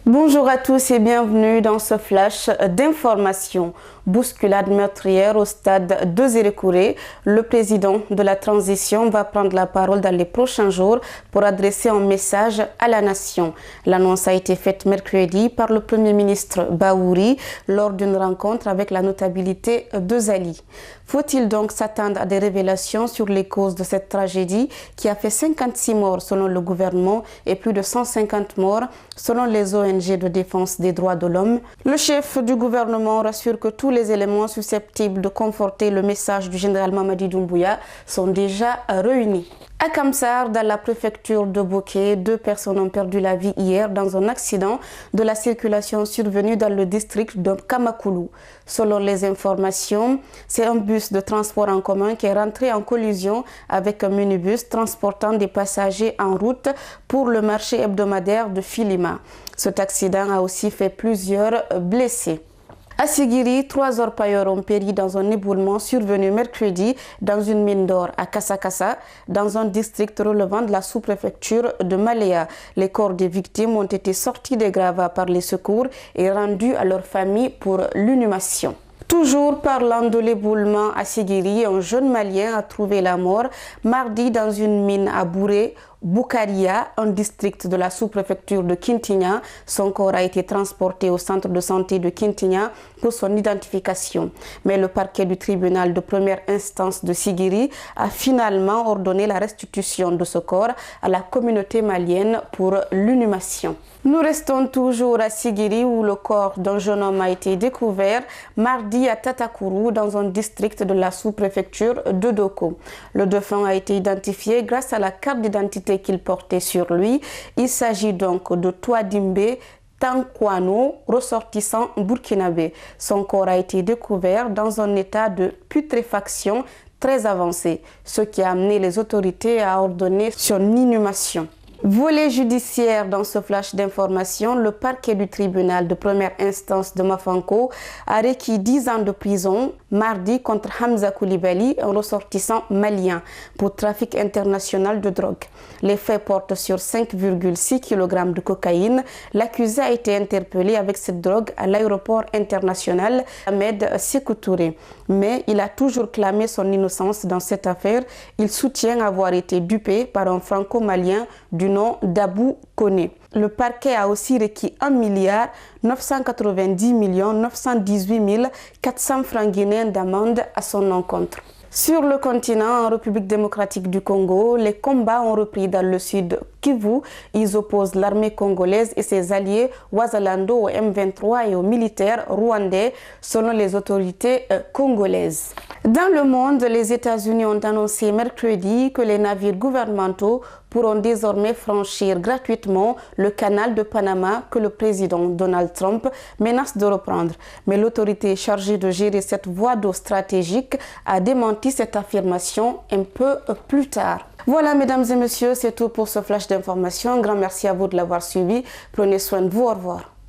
Bonjour à tous et bienvenue dans ce flash d'information. Bousculade meurtrière au stade de Zérékouré. Le président de la transition va prendre la parole dans les prochains jours pour adresser un message à la nation. L'annonce a été faite mercredi par le Premier ministre Bahouri lors d'une rencontre avec la notabilité de Zali. Faut-il donc s'attendre à des révélations sur les causes de cette tragédie qui a fait 56 morts selon le gouvernement et plus de 150 morts selon les ONG de défense des droits de l'homme? Le chef du gouvernement rassure que tous les éléments susceptibles de conforter le message du général Mamadi Doumbouya sont déjà réunis. À Kamsar, dans la préfecture de Boké, 2 personnes ont perdu la vie hier dans un accident de la circulation survenu dans le district de Kamakoulou. Selon les informations, c'est un bus de transport en commun qui est rentré en collision avec un minibus transportant des passagers en route pour le marché hebdomadaire de Filima. Cet accident a aussi fait plusieurs blessés. À Sigiri, 3 orpailleurs ont péri dans un éboulement survenu mercredi dans une mine d'or à Kassakassa, dans un district relevant de la sous-préfecture de Malea. Les corps des victimes ont été sortis des gravats par les secours et rendus à leurs familles pour l'inhumation. Toujours parlant de l'éboulement à Sigiri, un jeune Malien a trouvé la mort mardi dans une mine à Bouré, Boukaria, un district de la sous-préfecture de Kintinya. Son corps a été transporté au centre de santé de Kintinya pour son identification. Mais le parquet du tribunal de première instance de Sigiri a finalement ordonné la restitution de ce corps à la communauté malienne pour l'inhumation. Nous restons toujours à Sigiri où le corps d'un jeune homme a été découvert mardi à Tatakourou dans un district de la sous-préfecture de Doko. Le défunt a été identifié grâce à la carte d'identité qu'il portait sur lui. Il s'agit donc de Touadimbe Tankwano, ressortissant burkinabé. Son corps a été découvert dans un état de putréfaction très avancé, ce qui a amené les autorités à ordonner son inhumation. Volet judiciaire dans ce flash d'information, le parquet du tribunal de première instance de Mafanko a requis 10 ans de prison mardi contre Hamza Koulibaly, un ressortissant malien, pour trafic international de drogue. Les faits portent sur 5,6 kg de cocaïne. L'accusé a été interpellé avec cette drogue à l'aéroport international Ahmed Sékou Touré. Mais il a toujours clamé son innocence dans cette affaire. Il soutient avoir été dupé par un franco-malien du nom d'Abou Koné. Le parquet a aussi requis 1 990 918 400 francs guinéens d'amende à son encontre. Sur le continent, en République démocratique du Congo, les combats ont repris dans le sud Kivu. Ils opposent l'armée congolaise et ses alliés Wazalando au M23 et aux militaires rwandais, selon les autorités congolaises. Dans le monde, les États-Unis ont annoncé mercredi que les navires gouvernementaux pourront désormais franchir gratuitement le canal de Panama que le président Donald Trump menace de reprendre. Mais l'autorité chargée de gérer cette voie d'eau stratégique a démenti cette affirmation un peu plus tard. Voilà, mesdames et messieurs, c'est tout pour ce flash d'information. Un grand merci à vous de l'avoir suivi. Prenez soin de vous. Au revoir.